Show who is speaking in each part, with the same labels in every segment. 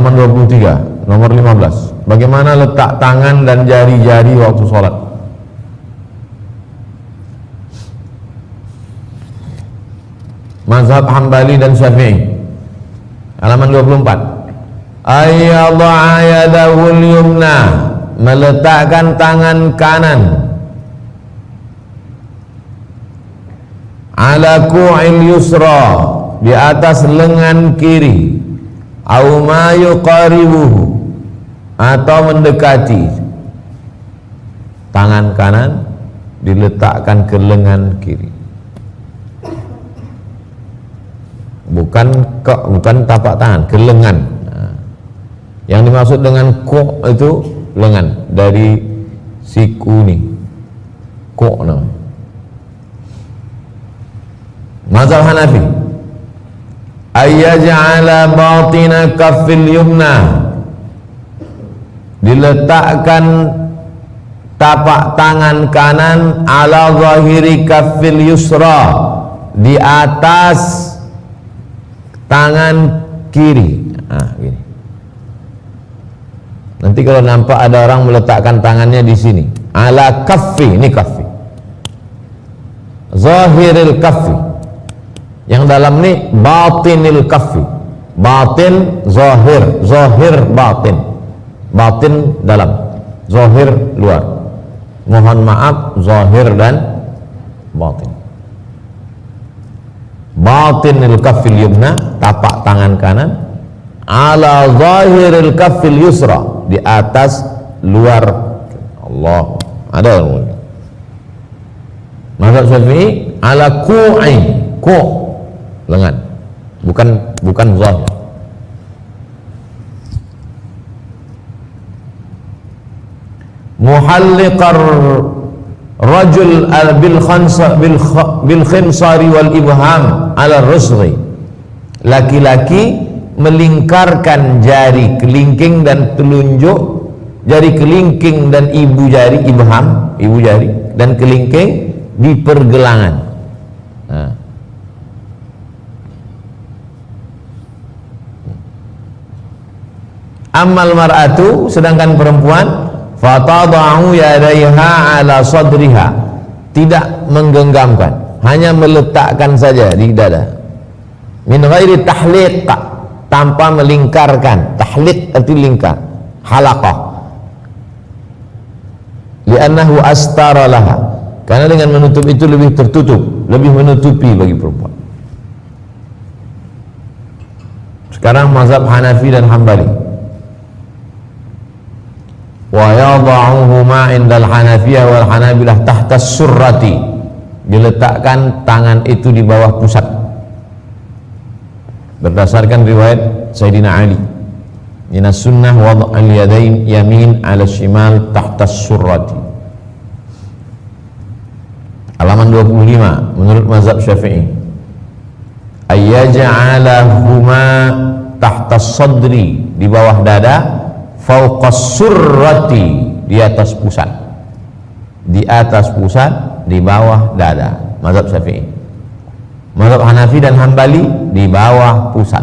Speaker 1: halaman 23, nomor 15. Bagaimana letak tangan dan jari-jari waktu sholat? Mazhab Hambali dan Syafi'i, halaman 24. Ayyadha'a yadahul yumna, meletakkan tangan kanan ala ku'il yusra, di atas lengan kiri, au ma yuqaribuhu, atau mendekati. Tangan kanan diletakkan ke lengan kiri, bukan tapak tangan, ke lengan. Yang dimaksud dengan ku' itu lengan, dari siku ni, ku' namanya. Mazhab Hanafi, ayyaj'ala batina kaffil yumna, diletakkan tapak tangan kanan ala zahiri kaffil yusra, di atas tangan kiri. Gini. Nanti kalau nampak ada orang meletakkan tangannya di sini, ala kaffi, ini kaffi, zahiril kaffi, yang dalam ini batinil kaffi, batin zahir, zahir batin, batin dalam, zahir luar. Mohon maaf, zahir dan batin. Batinil kaffil yumna, tapak tangan kanan, ala zahiril kaffil yusra, di atas luar. Allah, ada mazhab Syafi'i ala ku'i, ku' lengan, bukan zahir. Muhalliqar rajul bil khinsari wal ibham ala rusghi, laki-laki melingkarkan jari kelingking dan telunjuk, jari kelingking dan ibu jari, ibham, ibu jari dan kelingking di pergelangan. Ammal mar'atu, sedangkan perempuan, fatada'u yadaiha ala sadriha, tidak menggenggamkan, hanya meletakkan saja di dada. Min ghairi tahliq, tanpa melingkarkan. Tahliq arti lingkar, halaqah. Li'annahu astara laha, karena dengan menutup itu lebih tertutup, lebih menutupi bagi perempuan. Sekarang mazhab Hanafi dan Hambali. Wa yada'uhuma indal Hanafiyah wal Hanabilah tahta surrati, diletakkan tangan itu di bawah pusat, berdasarkan riwayat Sayyidina Ali, minas sunnah wad'al yadain yamin ala shimal tahta surrati. Halaman 25, menurut mazhab Syafi'i, ayyaj'alahuma tahta sadri, di bawah dada, fauqas surrati, di atas pusat, di atas pusat, di bawah dada. Mazhab Syafi'i. Mazhab Hanafi dan Hambali di bawah pusat.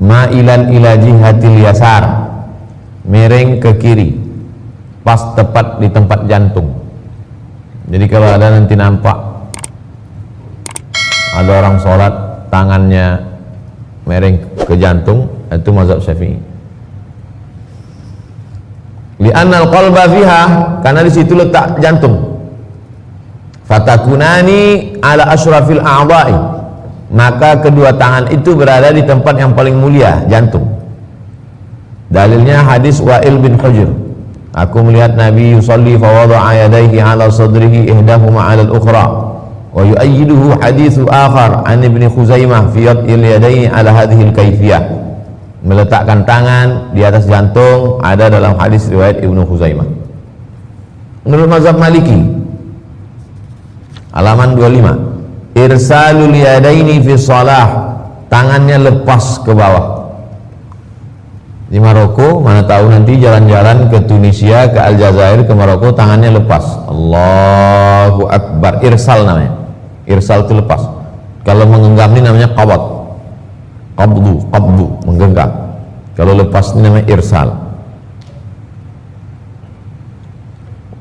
Speaker 1: Ma'ilan ila jihatil yasar, miring ke kiri, pas tepat di tempat jantung. Jadi kalau ada nanti nampak ada orang sholat tangannya miring ke jantung, itu mazhab Syafi'i. Li'annal qalba fiha, karena di situ letak jantung. Fatakunani ala asyrafil a'dha'i, maka kedua tangan itu berada di tempat yang paling mulia, jantung. Dalilnya hadis Wa'il bin Hujr, aku melihat Nabi yusalli fa wada'a yadayhi ala sadrihi ihdahuma ala al-ukhra, wa yu'ayyiduhu hadithu akhar an Ibn Khuzaimah fi yad'il yadayni ala hadhihi al-kayfiyah, meletakkan tangan di atas jantung ada dalam hadis riwayat Ibnu Khuzaimah. Menurut mazhab Maliki, halaman 25, irsalul yadaini fi shalah, tangannya lepas ke bawah. Di Maroko, mana tahu nanti jalan-jalan ke Tunisia, ke Aljazair, ke Maroko, tangannya lepas. Allahu Akbar, irsal namanya. Irsal itu lepas. Kalau menggenggam ini namanya qabad. namanya irsal.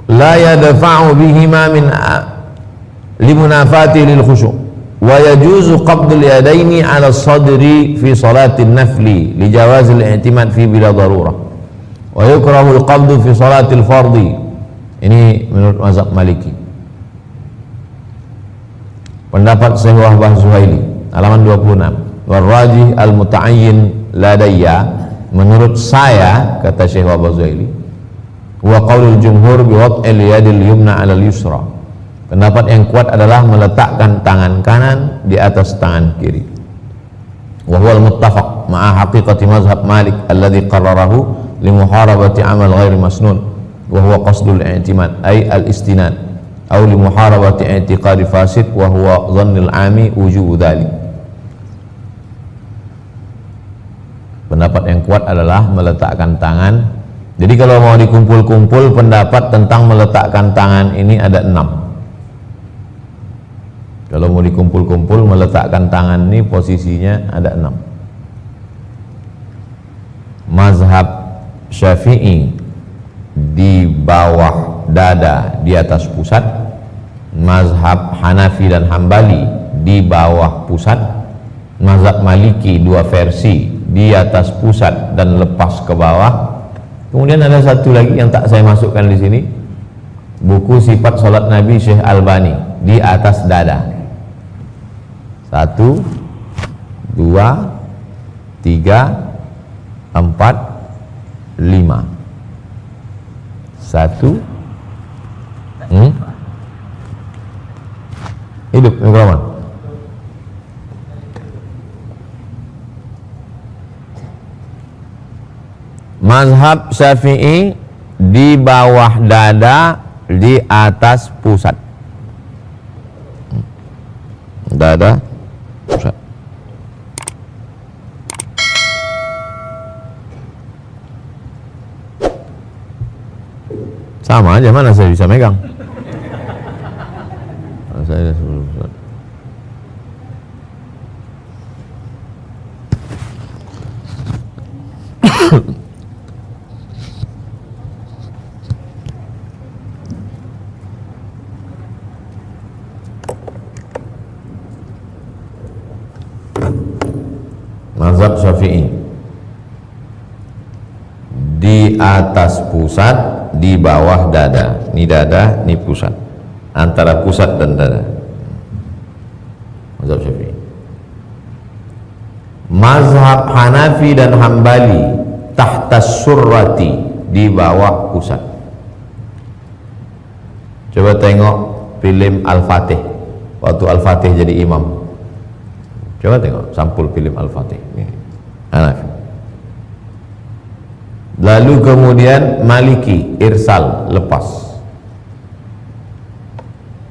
Speaker 1: La yadfa'u bihima min limunafati lil khusyu' wa yajuzu qabdul yadaini 'ala as-sadri fi salatin nafli li jawazil i'timad fi bila darurah wa yukrahu al-qabdu fi salatil fardhi. Ini menurut mazhab Maliki. Pendapat Syekh Wahbah Zuhaili halaman 26. Warrajih al-muta'ayyin ladayya, menurut saya, kata Syekh Wahbah Zuhaili, wa qaulul jumhur bi wad'il yadil yumna 'alal yusra. Pendapat yang kuat adalah meletakkan tangan kanan di atas tangan kiri. Wa huwa al-muttafaq ma'a haqiqati mazhab Malik alladhi qarrarahu li muharabati 'amal ghairi masnun wa huwa qasdul i'timad ay al-istinad aw li muharabati i'tiqadi fasid wa huwa dhannul 'ami wujubu dhalik. Pendapat yang kuat adalah meletakkan tangan. Jadi kalau mau dikumpul-kumpul pendapat tentang meletakkan tangan ini ada 6. Kalau mau dikumpul-kumpul meletakkan tangan ini posisinya ada 6. Mazhab Syafi'i di bawah dada di atas pusat. Mazhab Hanafi dan Hambali di bawah pusat. Mazhab Maliki dua versi, di atas pusat dan lepas ke bawah. Kemudian ada satu lagi yang tak saya masukkan di sini, buku Sifat Salat Nabi Syekh Albani, di atas dada. 1, 2, 3, 4, 5. 1 hidup mikrofon. Mazhab Syafi'i di bawah dada, di atas pusat. Dada, pusat. Sama aja, mana saya bisa megang? Saya sebelum pusat. Mazhab Syafi'i di atas pusat, di bawah dada. Ini dada, ini pusat. Antara pusat dan dada. Mazhab Syafi'i. Mazhab Hanafi dan Hambali tahta surrati, di bawah pusat. Coba tengok film Al-Fatih waktu Al-Fatih jadi imam. Coba tengok sampul film Al-Fatih. Hanafi. Lalu kemudian Maliki irsal, lepas.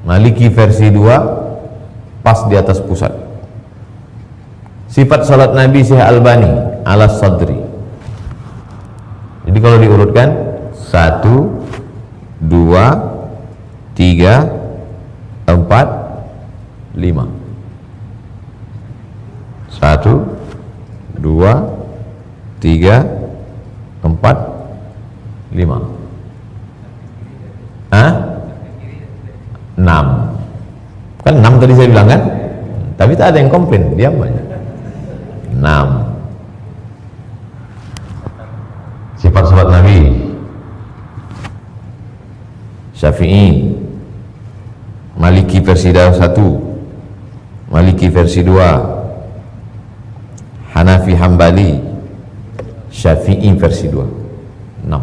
Speaker 1: Maliki versi 2 pas di atas pusat. Sifat salat Nabi Syekh Albani ala sadri. Jadi kalau diurutkan 1, 2, 3, 4, 5. 1, 2, 3, 4, 5. 6. Kan 6 tadi saya bilang kan? Tapi tak ada yang komplain, diam aja. 6. Sifat salat Nabi Syafi'i, Maliki versi 1, Maliki versi 2, Hanafi Hambali, Syafi'i versi 2. 6.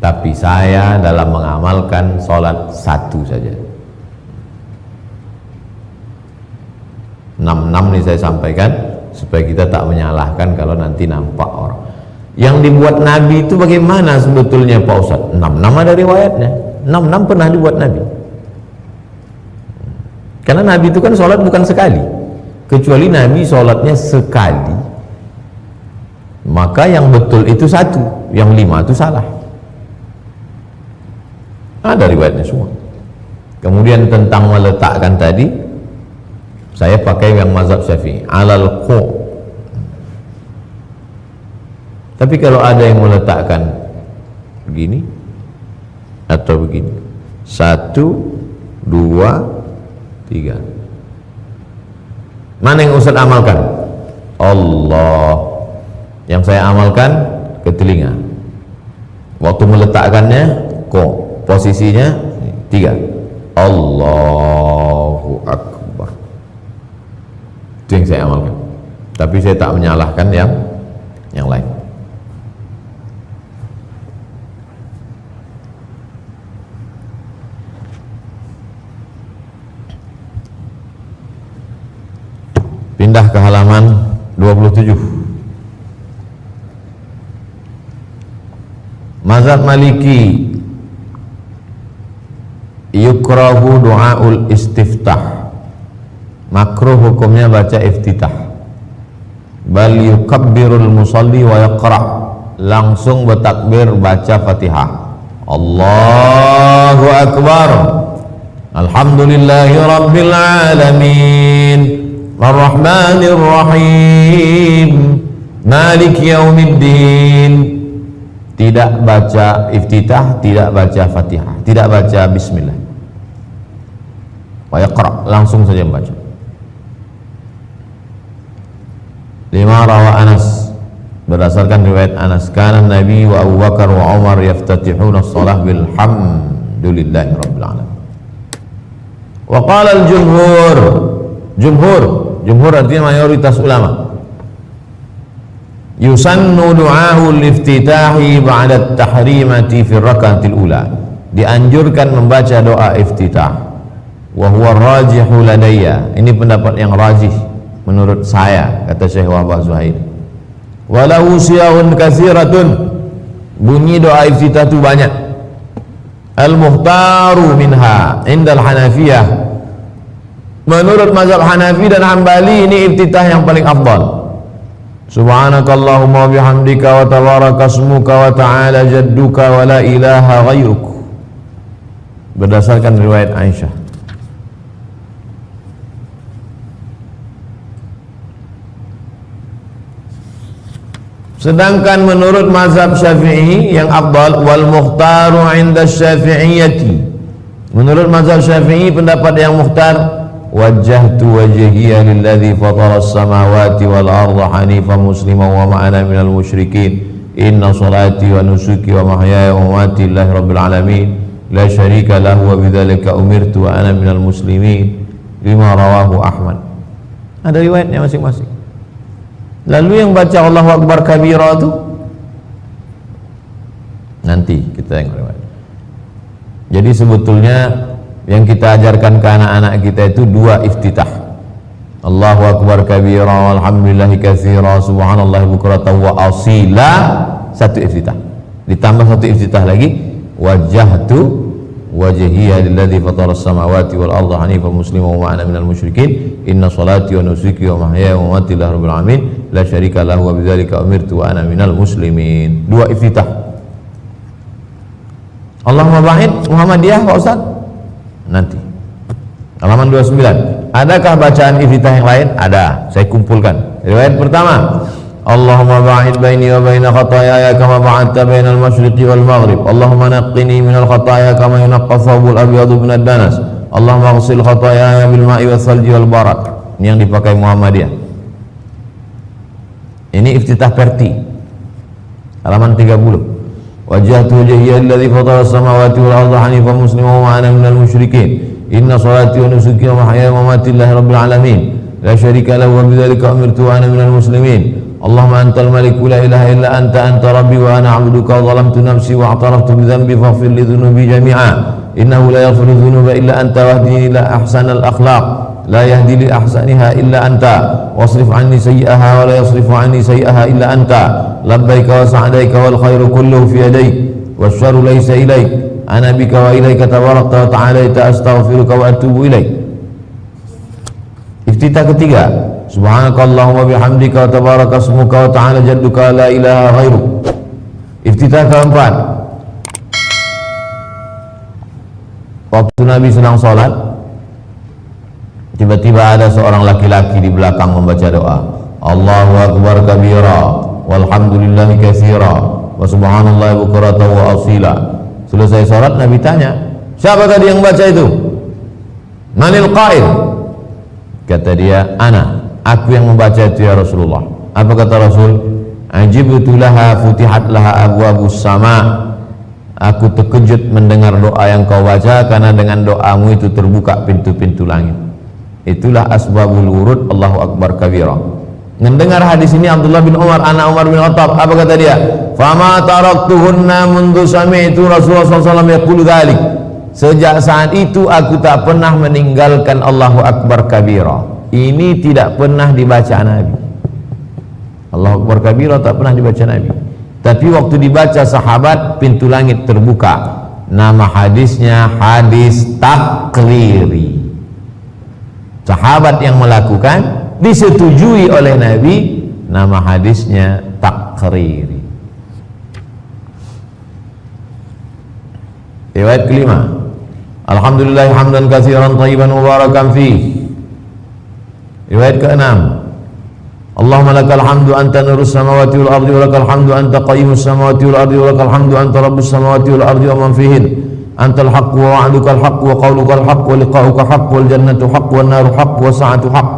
Speaker 1: Tapi saya dalam mengamalkan sholat 1 saja. 6 ini saya sampaikan supaya kita tak menyalahkan kalau nanti nampak orang. Yang dibuat Nabi itu bagaimana sebetulnya Pak Ustadz? 6 ada riwayatnya. 6 pernah dibuat Nabi. Karena Nabi itu kan sholat bukan sekali. Kecuali Nabi sholatnya sekali, maka yang betul itu 1, yang 5 itu salah. Ada riwayatnya semua. Kemudian tentang meletakkan tadi, saya pakai yang mazhab Syafi'i, alal qu'. Tapi kalau ada yang meletakkan begini atau begini, 1, 2, 3, mana yang Ustaz amalkan? Allah. Yang saya amalkan ke telinga. Waktu meletakkannya kok posisinya 3, Allahu Akbar. Itu yang saya amalkan. Tapi saya tak menyalahkan yang lain. Pindah ke halaman 27. Mazhab Maliki, yukrahu du'aul istiftah, makruh hukumnya baca iftitah. Bal yukabbirul musalli wa yaqra, langsung bertakbir baca Fatihah. Allahu Akbar, alhamdulillahi rabbil alamin, ar-rahmanir rahim, maliki yaumiddin. Tidak baca iftitah, tidak baca Fatihah, tidak baca bismillah. Wa yaqra, langsung saja membaca. 5 rawa Anas, berdasarkan riwayat Anas, kana Nabi wa Abu Bakar wa Umar yaftatihuna as-salah bil hamdulillahi rabbil alamin. Wa qala al-jumhur, jumhur artinya mayoritas ulama, yusannu du'aul iftitahi ba'da at-tahrimati fi rak'atil ula, dianjurkan membaca doa iftitah. Wa huwa rajihu ladayya, ini pendapat yang rajih menurut saya, kata Syekh Wahbah Zuhair. Walau siyahun katsiratun, bunyi doa iftitah itu banyak. Al-mukhtaru minha indal Hanafiyah, menurut mazhab Hanafi dan Hambali ini iftitah yang paling afdal. Subhanakallahumma bihamdika wa tabaraka ismuka wa ta'ala jadduka wa la ilaha ghayruk, berdasarkan riwayat Aisyah. Sedangkan menurut mazhab Syafi'i yang afdal, wal mukhtaru 'inda Syafi'iyyati, menurut mazhab Syafi'i pendapat yang mukhtar, wajjahtu wajhiya lilladzi fatara as-samawati wal arda hanifan musliman wa ma ana minal musyrikin, inna salati wa nusuki wa mahyaya wa mamati lillahi rabbil alamin, la syarika lahu wa bidzalika umirtu wa ana minal muslimin, lima rawahu Ahmad. Ada riwayatnya masing-masing. Lalu yang baca Allahu Akbar kabira itu nanti kita yang riwayat. Jadi sebetulnya yang kita ajarkan ke anak-anak kita itu 2 iftitah, Allahu Akbar kabira walhamdulillahi katsira subhanallahi bukratan wa asila, 1 iftitah, ditambah 1 iftitah lagi, wajjahtu wajhiya lilladzi fatara as-samawati wal arda hanifan musliman wa ma ana minal musyrikin, inna salati wa nusuki wa mahyaya wa mamati lillahi rabbil alamin, la syarika lahu wa bidzalika umirtu wa ana minal muslimin. 2 iftitah. Allahumma ba'id Muhammadiyah Pak Ustaz nanti halaman 29. Adakah bacaan iftitah yang lain? Ada, saya kumpulkan. Riwayat pertama, Allahumma ba'id baini wa baina khataaya kama ba'adta bainal masyriqi wal maghrib, Allahumma naqqini minal khataaya kama yunaqqa thawbul abyadu minad danas, Allahumma ighsil khataaya bil ma'i wal thalji wal barad. Ini yang dipakai Muhammadiyah. Ini iftitah Perti halaman 30. Wajjahtu wajhiya alladzi fatara as-samawati wal arda hanifan musliman wa ana minal musyrikin, inna salati wa nusuki wa mahyaya wa mamati lillahi rabbil alamin, la syarika lahu wa bidzalika umirtu wa ana minal muslimin, Allahumma antal maliku la ilaha illa anta rabbi wa ana 'abduka wa zalamtu nafsi wa i'taraftu bi dhanbi faghfir li dhunubi jami'a, innahu la yaghfiru dhunuba illa anta wahdini ila ahsanal akhlaq la yahdi li ahsaniha illa anta wasrif anni sayyi'aha wa la yasrifu anni sayyi'aha illa anta, labbaika wa sa'daika wal khairu kulluhu fi yadayk wasyarru laysa ilayk, ana bika wa ilayka tabarakta wa ta'alaita astaghfiruka wa atubu ilayk. Iftitah ketiga, subhanakallahumma bihamdika wa tabaraka ismuka wa ta'ala jadduka la ilaha ghairuk. Iftitah keempat, waktu Nabi sedang sholat, tiba-tiba ada seorang laki-laki di belakang membaca doa, Allahu Akbar kabira walhamdulillahi katsira wa subhanallahi bukratan wa asila. Selesai salat Nabi tanya, siapa tadi yang baca itu? Manil qail? Kata dia, ana, aku yang membaca itu ya Rasulullah. Apa kata Rasul? Ajibtu laha futihat laha abwabus sama. Aku terkejut mendengar doa yang kau baca, karena dengan doamu itu terbuka pintu-pintu langit. Itulah asbabul wurud, Allahu akbar kabira. Mendengar hadis ini Abdullah bin Umar, anak Umar bin Khattab, apa kata dia? Fama taraktuhunna mundu sami'tu Rasulullah SAW yaqulu dzalik. Sejak saat itu aku tak pernah meninggalkan Allahu akbar kabira. Ini tidak pernah dibaca Nabi. Allahu akbar kabira tak pernah dibaca Nabi. Tapi waktu dibaca sahabat, pintu langit terbuka. Nama hadisnya hadis takriri. Sahabat yang melakukan disetujui oleh Nabi, nama hadisnya takriri. Riwayat kelima, alhamdulillah hamdan katsiran thayyiban mubarakan fih. Riwayat keenam, Allahumma lakal hamdu anta nurus samawati wal ardi wa lakal hamdu anta qayyimus samawati wal ardi wa lakal hamdu anta rabbus samawati wal ardi wa man fihin. Antal haqq wa wa'duka al-haqq wa qawluka al-haqq wa liqa'uka haqq wal jannatu haqq wan naru haqq wa sa'atu haqq.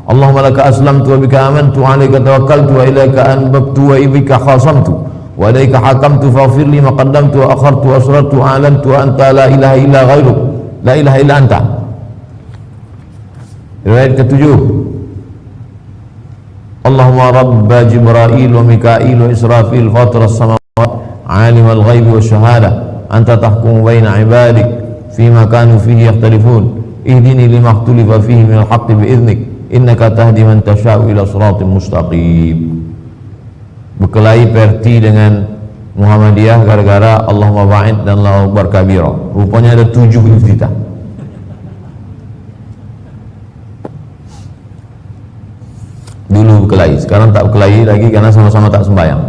Speaker 1: Allahumma laka aslamtu wa bika amantu wa 'alaika tawakkaltu wa ilaika anbabtu wa bika khasamtu wa ilaika hakamtu faghfir li ma qaddamtu wa akhartu wa asrartu wa a'lantu wa anta la ilaha illa ghairuk la ilaha illa anta. Riwayat ketujuh, Allahumma rabba Jibril wa Mikail wa Israfil fatir as-samawati 'alim al-ghaibi wa syahada anta tahkumu baina ibadik fima kanu fihi yakhtalifun ihdini lima ikhtalafa fihi minal haqqi bi'idhnik innaka tahdi man tasha'u ila siratin mustaqim. Berkelahi Perti dengan Muhammadiyah gara-gara Allahumma ba'id dan Allahu akbar kabira. Rupanya ada 7 iftitah. Dulu berkelahi, sekarang tak berkelahi lagi karena sama-sama tak sembahyang.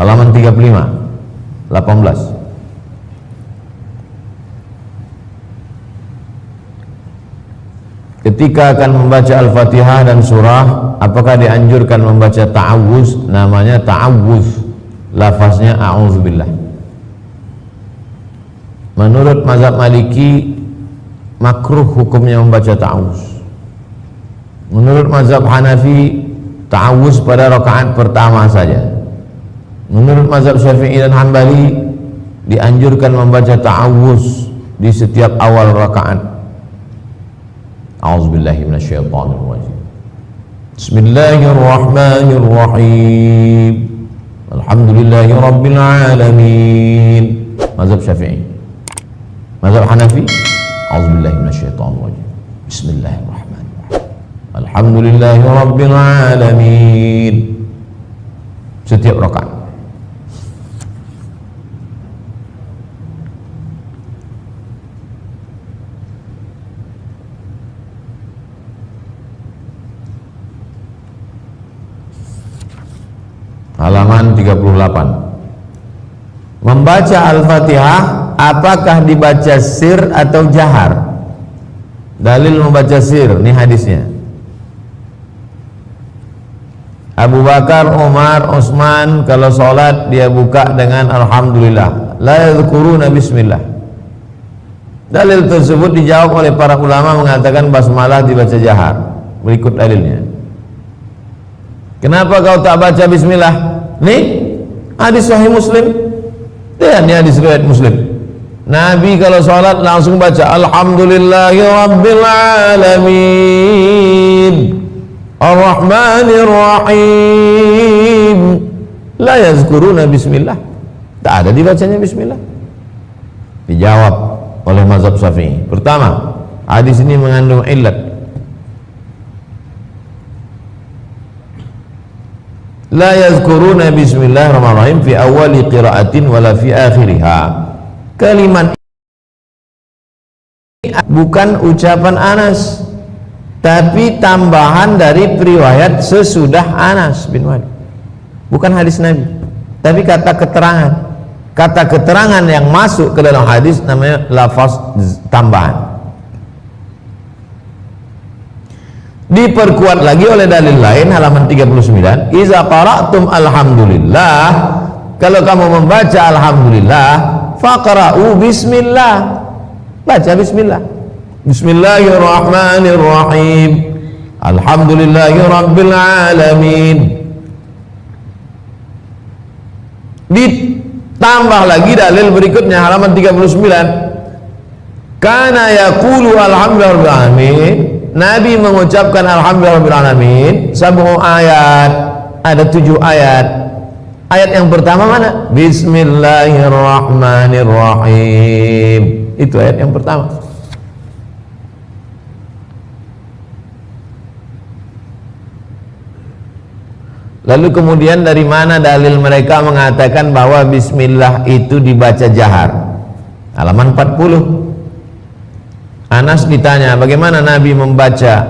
Speaker 1: Halaman 35 18. Ketika akan membaca Al-Fatihah dan surah, apakah dianjurkan membaca ta'awuz? Namanya ta'awuz, lafaznya a'udzubillah. Menurut mazhab Maliki, makruh hukumnya membaca ta'awuz. Menurut mazhab Hanafi, ta'awuz pada rakaat pertama saja. Menurut mazhab Syafi'i dan Hambali, dianjurkan membaca ta'awuz di setiap awal rakaat. A'udzubillahi minasyaitonir rajim. Bismillahirrahmanirrahim. Alhamdulillahi rabbil alamin. Mazhab Syafi'i. Mazhab Hanafi, a'udzubillahi minasyaitonir rajim. Bismillahirrahmanirrahim. Alhamdulillahi rabbil alamin. Setiap rakaat. Halaman 38. Membaca Al-Fatihah apakah dibaca sir atau jahar? Dalil membaca sir, ini hadisnya. Abu Bakar, Umar, Utsman kalau sholat dia buka dengan Alhamdulillah, la yadhkuruna bismillah. Dalil tersebut dijawab oleh para ulama mengatakan basmalah dibaca jahar. Berikut dalilnya. Kenapa kau tak baca bismillah? Nih hadis sahih Muslim. Dan ini hadis riwayat Muslim. Nabi kalau sholat langsung baca Alhamdulillahi rabbil alamin Ar-Rahmanir Rahim. La yazkuruna bismillah. Tak ada dibacanya bismillah. Dijawab oleh mazhab Syafi'i. Pertama, hadis ini mengandung illat. La yazkuruna bismillahirrahmanirrahim fi awali qiraatin wala fi akhiriha. Kalimat ini bukan ucapan Anas, tapi tambahan dari riwayat sesudah Anas bin Malik. Bukan hadis Nabi, tapi kata keterangan. Kata keterangan yang masuk ke dalam hadis namanya lafaz tambahan. Diperkuat lagi oleh dalil lain halaman 39, iza qara'tum alhamdulillah, kalau kamu membaca alhamdulillah, faqra'u bismillah, baca bismillah. Bismillahirrahmanirrahim, alhamdulillahi rabbil alamin. Ditambah lagi dalil berikutnya halaman 39, kana yaqulu alhamdulillahi rabbil alamin, Nabi mengucapkan alhamdulillahi rabbil alamin 7 ayat, ada 7 ayat. Ayat yang pertama mana? Bismillahirrahmanirrahim, itu ayat yang pertama. Lalu kemudian dari mana dalil mereka mengatakan bahwa bismillah itu dibaca jahar? Halaman 40. Anas ditanya bagaimana Nabi membaca,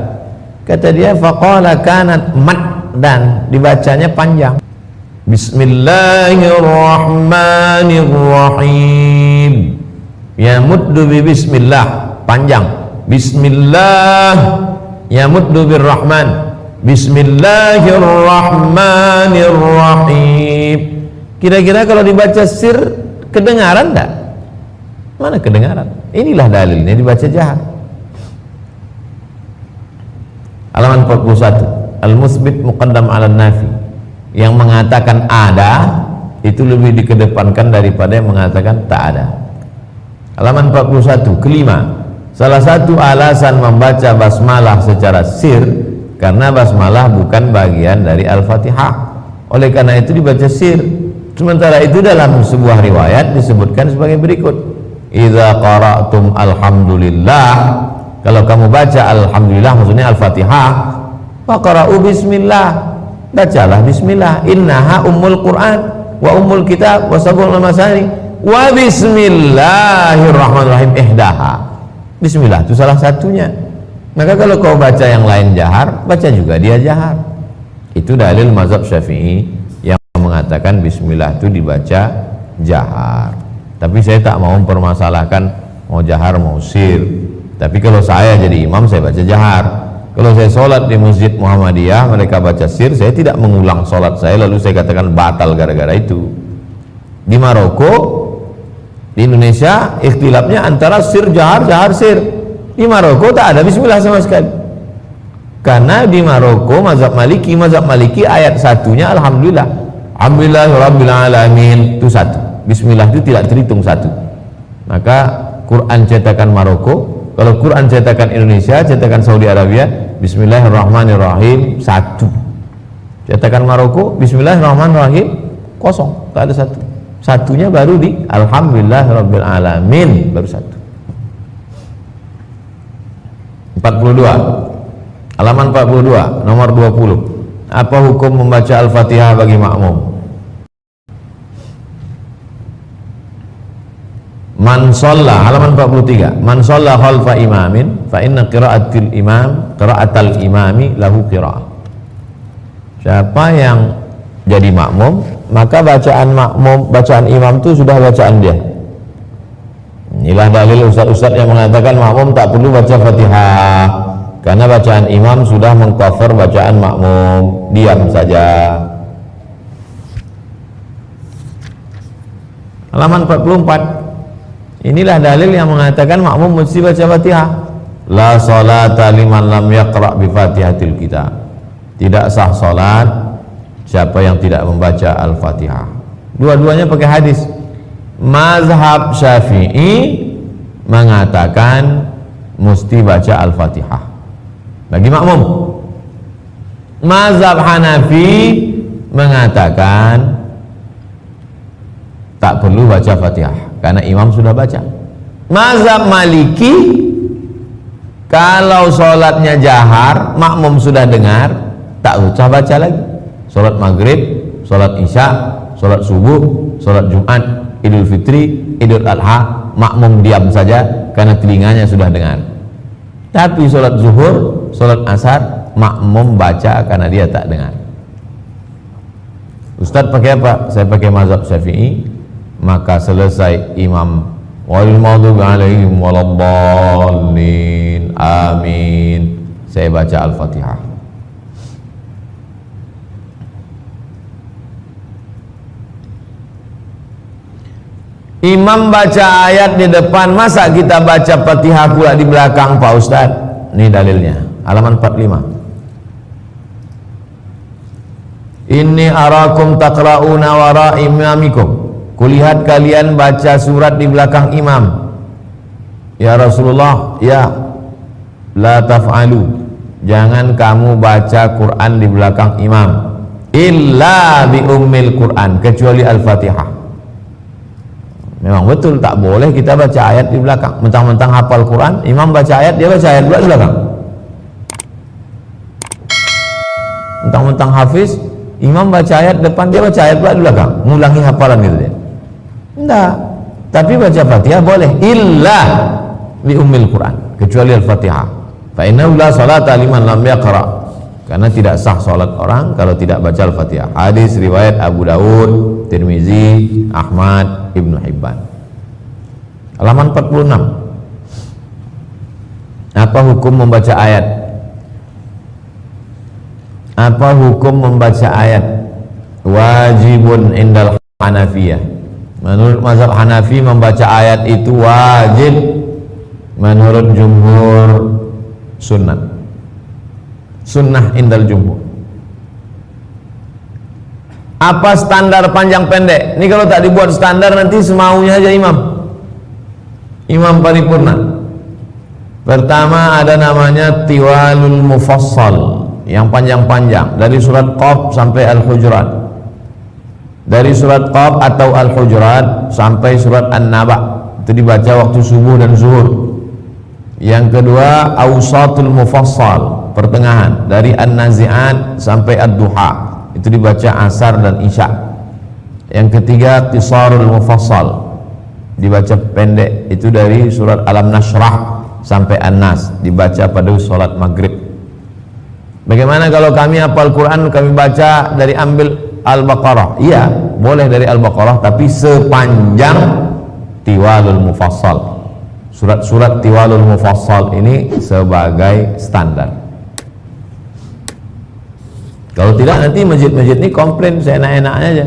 Speaker 1: kata dia faqala kanat mad, dan dibacanya panjang. Bismillahirrahmanirrahim, ya muddu bi bismillah, panjang. Bismillah ya muddu birrahman, Bismillahirrahmanirrahim. Kira-kira kalau dibaca sir kedengaran enggak? Mana kedengaran? Inilah dalilnya dibaca jahar. Halaman 41, al-musbit muqaddam 'ala nafi, yang mengatakan ada itu lebih dikedepankan daripada yang mengatakan tak ada. Halaman 41, kelima, salah satu alasan membaca basmalah secara sir karena basmalah bukan bagian dari Al-Fatihah, oleh karena itu dibaca sir. Sementara itu dalam sebuah riwayat disebutkan sebagai berikut, idza qara'tum alhamdulillah, kalau kamu baca alhamdulillah maksudnya Al-Fatihah, faqra'u bismillah, bacalah bismillah, innaha ummul Quran wa ummul kitab wa sab'ul masani wa bismillahirrahmanirrahim ihdaha. Bismillah itu salah satunya. Maka kalau kau baca yang lain jahar, baca juga dia jahar. Itu dalil mazhab Syafi'i yang mengatakan bismillah itu dibaca jahar. Tapi saya tak mau mempermasalahkan mau jahar mau sir. Tapi kalau saya jadi imam, saya baca jahar. Kalau saya sholat di Masjid Muhammadiyah, mereka baca sir, saya tidak mengulang sholat saya lalu saya katakan batal gara-gara itu. Di Maroko, di Indonesia, ikhtilafnya antara sir jahar, jahar sir. Di Maroko tak ada bismillah sama sekali, karena di Maroko mazhab Maliki ayat satunya alhamdulillah, alhamdulillahirabbil alamin, itu satu. Bismillah itu tidak terhitung satu. Maka Quran cetakan Maroko, kalau Quran cetakan Indonesia, cetakan Saudi Arabia, bismillahirrahmanirrahim satu. Cetakan Maroko, bismillahirrahmanirrahim kosong, tak ada satu. Satunya baru di alhamdulillahirabbil alamin, baru satu. 42, halaman 42, nomor 20. Apa hukum membaca Al-Fatihah bagi makmum? Man shalla, halaman 43, man shalla khalfa imamin fa inna qira'atul imami lahu qira'ah. Siapa yang jadi makmum, maka bacaan imam itu sudah bacaan dia. Inilah dalil ustaz-ustaz yang mengatakan makmum tak perlu baca Fatihah karena bacaan imam sudah mengcover bacaan makmum, diam saja. Halaman 44, inilah dalil yang mengatakan makmum mesti baca Fatihah. La salata liman lam yaqra' bi Fatihatil kitab, tidak sah salat siapa yang tidak membaca Al-Fatihah. Dua-duanya pakai hadis. Mazhab Syafi'i mengatakan mesti baca Al-Fatihah bagi makmum. Mazhab Hanafi mengatakan tak perlu baca Fatihah karena imam sudah baca. Mazhab Maliki, kalau sholatnya jahar, makmum sudah dengar, tak usah baca lagi. Sholat maghrib, sholat isya, sholat subuh, sholat Jumat, Idul Fitri, Idul Adha, makmum diam saja karena telinganya sudah dengar. Tapi sholat zuhur, sholat asar, makmum baca karena dia tak dengar. Ustadz pakai apa? Saya pakai mazhab Syafi'i. Maka selesai imam wal maghdubi alaihim waladdallin, amin, saya baca Al-Fatihah. Imam baca ayat di depan, masa kita baca Fatihah pula di belakang Pak Ustaz? Ini dalilnya, halaman 45. Inni arakum taqra'una wara imamikum. Kulihat kalian baca surat di belakang imam. Ya Rasulullah, ya, la taf'alu. Jangan kamu baca Quran di belakang imam. Illa bi ummil Quran, kecuali Al-Fatihah. Memang betul tak boleh kita baca ayat di belakang. Mentang-mentang hafal Quran, imam baca ayat, dia baca ayat pula di belakang. Mentang-mentang hafiz, imam baca ayat depan, dia baca ayat pula di belakang, ngulangi hafalan gitu dia. Enggak. Tapi baca Fatihah boleh, illa bi ummil Quran, kecuali Al-Fatihah. Fa innahu la salata liman lam yaqra. Karena tidak sah salat orang kalau tidak baca Al-Fatihah. Hadis riwayat Abu Daud, Tirmizi, Ahmad, Ibnu Hibban. Halaman 46. Apa hukum membaca ayat? Apa hukum membaca ayat? Wajibun indal Hanafiyah. Menurut mazhab Hanafi, membaca ayat itu wajib. Menurut jumhur, sunnah. Sunnah indal jumhur. Apa standar panjang pendek? Ini kalau tak dibuat standar nanti semaunya aja imam paripurna. Pertama ada namanya tiwalul mufassal, yang panjang-panjang, dari surat Qaf sampai Al-Hujurat, dari surat Qaf atau Al-Hujurat sampai surat An-Naba, itu dibaca waktu subuh dan zuhur. Yang kedua awsatul mufassal, pertengahan, dari An-Nazi'at sampai Ad-Duha, itu dibaca asar dan isya. Yang ketiga qisarul mufassal, dibaca pendek, itu dari surat Alam Nashrah sampai An-Nas, dibaca pada sholat maghrib. Bagaimana kalau kami hafal Quran, kami baca dari ambil Al-Baqarah? Iya, boleh dari Al-Baqarah, tapi sepanjang tiwalul mufassal. Surat-surat tiwalul mufassal ini sebagai standar. Kalau tidak nanti masjid-masjid ini komplain seenak-enaknya aja.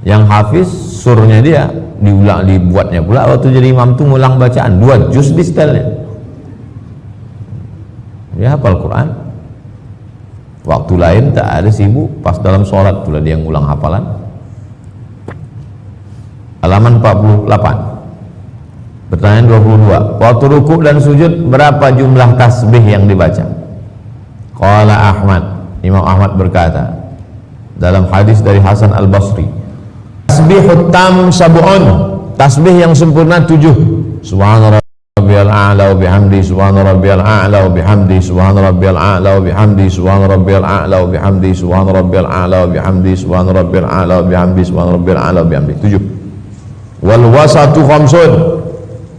Speaker 1: Yang hafiz surnya dia diulang, dibuatnya pula waktu jadi imam tuh ngulang bacaan 2 juz di setelnya. Dia hafal Quran. Waktu lain tak ada sibuk, pas dalam sholat pula dia ngulang hafalan. Halaman 48. Pertanyaan 22. Waktu rukuk dan sujud berapa jumlah tasbih yang dibaca? Qala Ahmad, Imam Ahmad berkata dalam hadis dari Hasan Al-Basri, tasbihut tam sab'un, tasbih yang sempurna 7. Subhana rabbiyal a'la wa bihamdi, subhana rabbiyal a'la wa bihamdi, subhana rabbiyal a'la wa bihamdi, subhana rabbiyal a'la wa bihamdi, subhana rabbiyal a'la wa bihamdi, subhana rabbiyal a'la wa bihamdi, subhana rabbiyal a'la wa bihamdi. 7. Wal wasatu khamsun,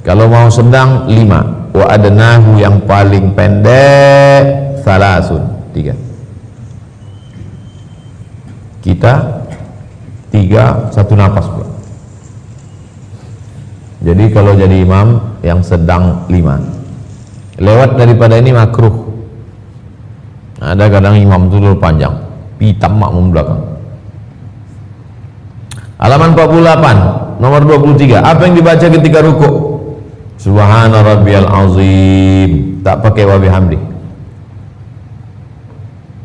Speaker 1: kalau mau sedang 5. Wa adnahu, yang paling pendek, salasun, 3. Kita 3 1 nafas pula. Jadi kalau jadi imam yang sedang 5. Lewat daripada ini makruh. Ada kadang imam itu terlalu panjang, pitam makmum belakang. Halaman 48, nomor 23. Apa yang dibaca ketika rukuk? Subhana rabbiyal azim, tak pakai wa bihamdi.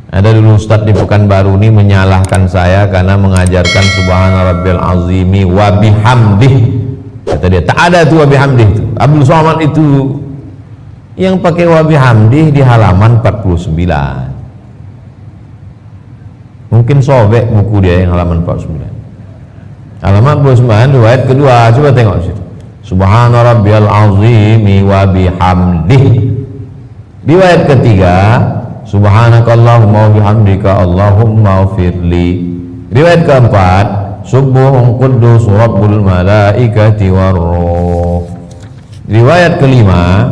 Speaker 1: Ada dulu ustaz di Pekanbaru ini menyalahkan saya karena mengajarkan subhana rabbiyal azimi wa bihamdi. Kata dia, tak ada tuh wa bihamdi itu. Abdul Somad itu yang pakai wa bihamdi di halaman 49. Mungkin sobek buku dia yang halaman 49. Halaman 49 riwayat kedua, coba tengok di situ. Subhana rabbiyal azimi wa bihamdih. Riwayat ketiga, subhanakallahumma wa bihamdika Allahumma firli. Riwayat keempat, subuhun quddus rabbul malaikati warruh. Riwayat kelima,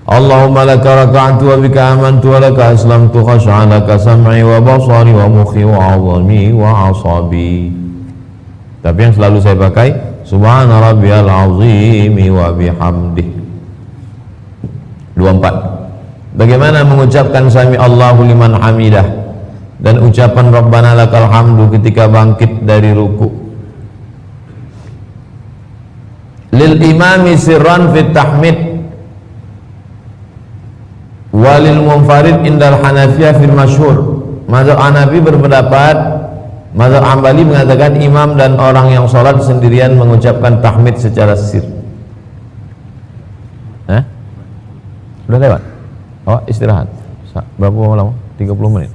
Speaker 1: Allahumma laka raka'tu wa bika amantu wa laka aslamtu khash'alaka sam'i wa basari wa mukhi wa 'azami wa 'asabi. Tapi yang selalu saya pakai subhana rabbiyal azimi wa bihamdih. 24. Bagaimana mengucapkan sami Allahu liman hamidah dan ucapan Rabbana lakal hamdu ketika bangkit dari ruku. Lil imami sirran fit tahmid walil munfarid indal Hanafiyah fil masyhur. Mazhab Hanafi berpendapat, mazhab Hambali mengatakan imam dan orang yang sholat sendirian mengucapkan tahmid secara sir. Sudah lewat? Oh, istirahat berapa lama? 30 menit.